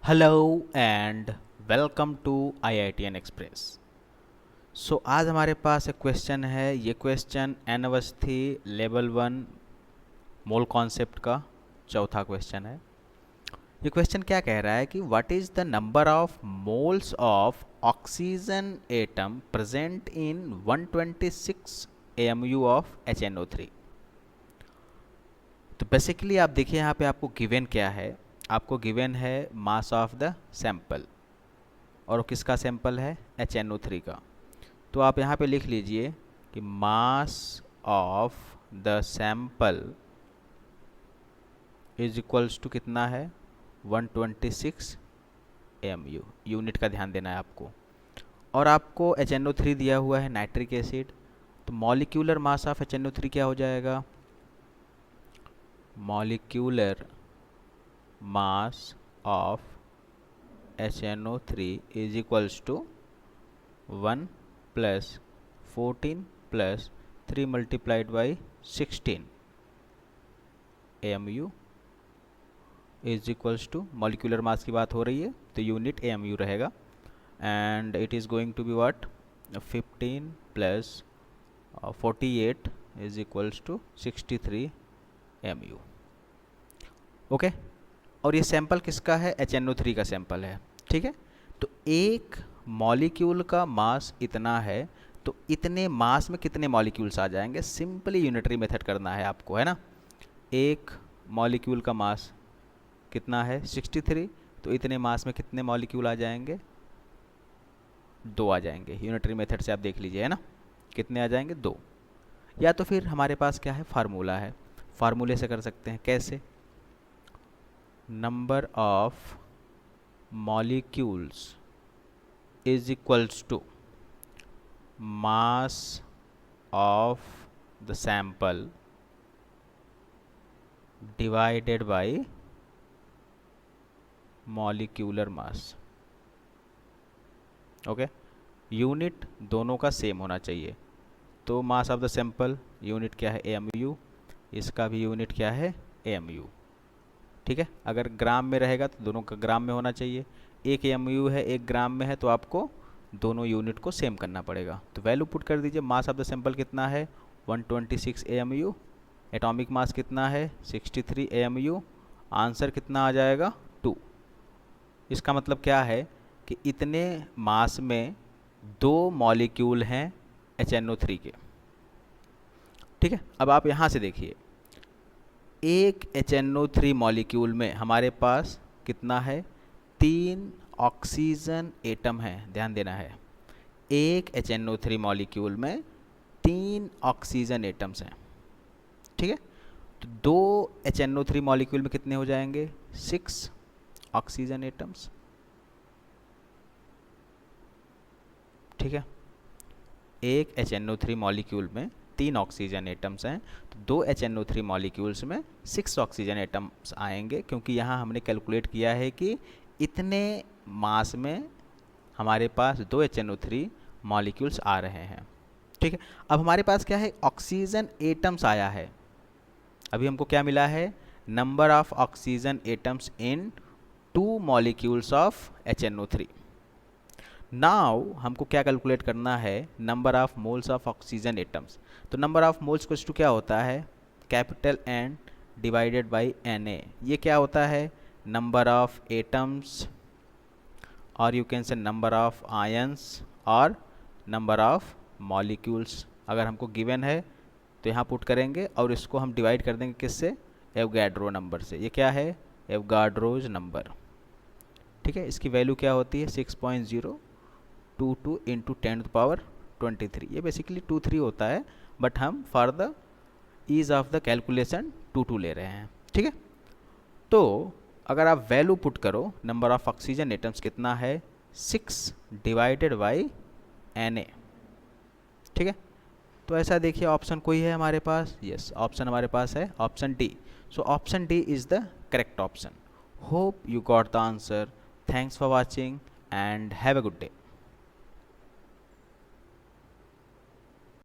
Hello and welcome to IITN express. आज हमारे पास एक क्वेश्चन है। ये question N Awasthi level 1 mole concept का चौथा क्वेश्चन है। ये क्वेश्चन क्या कह रहा है कि what is the number of moles of oxygen atom present in 126 AMU of HNO3। तो बेसिकली आप देखिए यहाँ पे आपको गिवन क्या है। आपको गिवन है मास ऑफ द सैंपल, और वो किसका सैंपल है? HNO3 का। तो आप यहाँ पे लिख लीजिए कि mass of the sample is equals to कितना है? 126 AMU। यूनिट का ध्यान देना है आपको। और आपको HNO3 दिया हुआ है नाइट्रिक एसिड। तो मॉलिक्यूलर मास ऑफ HNO3 क्या हो जाएगा? Molecular mass of HNO3 is equals to 1 plus 14 plus 3 multiplied by 16 AMU is equals to, molecular mass की बात हो रही है तो यूनिट AMU रहेगा, and it is going to be what? 15 plus 48 is equals to 63 AMU। Okay, और ये sample किसका है? HNO3 का सैंपल है। ठीक है, तो एक मॉलिक्यूल का मास इतना है, तो इतने मास में कितने मॉलिक्यूल्स आ जाएंगे? सिंपली यूनिटरी मेथड करना है आपको, है ना। एक मॉलिक्यूल का मास कितना है? 63। तो इतने मास में कितने मॉलिक्यूल आ जाएंगे? 2 आ जाएंगे। यूनिटरी मेथड से आप देख लीजिए, है ना। कितने आ जाएंगे? 2। या तो फिर हमारे पास क्या है? फार्मूला है। फार्मूले से कर सकते हैं। कैसे? Number of molecules is equals to mass of the sample divided by molecular mass। Okay, unit दोनों का सेम होना चाहिए। तो मास ऑफ द सैंपल यूनिट क्या है? AMU। इसका भी यूनिट क्या है? AMU। ठीक है, अगर ग्राम में रहेगा तो दोनों का ग्राम में होना चाहिए। एक AMU है, एक ग्राम में है, तो आपको दोनों यूनिट को सेम करना पड़ेगा। तो वैल्यू पुट कर दीजिए। मास ऑफ द सैंपल कितना है? 126 AMU। एटॉमिक मास कितना है? 63 AMU। आंसर कितना आ जाएगा? 2। इसका मतलब क्या है कि इतने मास में 2 मॉलिक्यूल हैं HNO3 के। ठीक है, अब आप यहाँ से देखिए, एक HNO3 मॉलिक्यूल में हमारे पास कितना है? 3 ऑक्सीजन एटम है। ध्यान देना है, एक HNO3 मॉलिक्यूल में 3 ऑक्सीजन एटम्स हैं। ठीक है, तो 2 HNO3 मॉलिक्यूल में कितने हो जाएंगे? 6 ऑक्सीजन एटम्स। ठीक है, एक HNO3 मॉलिक्यूल में 3 ऑक्सीजन एटम्स हैं, तो 2 HNO3 मॉलिक्यूल्स में 6 ऑक्सीजन एटम्स आएंगे, क्योंकि यहाँ हमने कैलकुलेट किया है कि इतने मास में हमारे पास 2 HNO3 मॉलिक्यूल्स आ रहे हैं। ठीक है, अब हमारे पास क्या है? ऑक्सीजन एटम्स आया है। अभी हमको क्या मिला है? Number of oxygen atoms in 2 molecules of HNO3। Now हमको क्या कैलकुलेट करना है? Number of moles of oxygen atoms. तो नंबर ऑफ मोल्स को टू क्या होता है? Capital N divided by Na। ये क्या होता है? नंबर ऑफ एटम्स, और you can say number of ions और नंबर ऑफ मॉलिक्यूल्स। अगर हमको गिवन है तो यहाँ पुट करेंगे, और इसको हम डिवाइड कर देंगे किससे? एवोगाड्रो नंबर से। ये क्या है? Avogadro's number. ठीक है, इसकी वैल्यू क्या होती है? 6.022 इंटू 10⁻23। ये बेसिकली 23 होता है, बट हम for the ease of the calculation 22 ले रहे हैं। ठीक है, तो अगर आप वैल्यू पुट करो, नंबर ऑफ ऑक्सीजन एटम्स कितना है? 6 डिवाइडेड बाई Na। ठीक है, तो ऐसा देखिए, ऑप्शन कोई है हमारे पास? यस, ऑप्शन हमारे पास है option D. So option D is the correct option. Hope you got the answer. Thanks for watching and have a good day.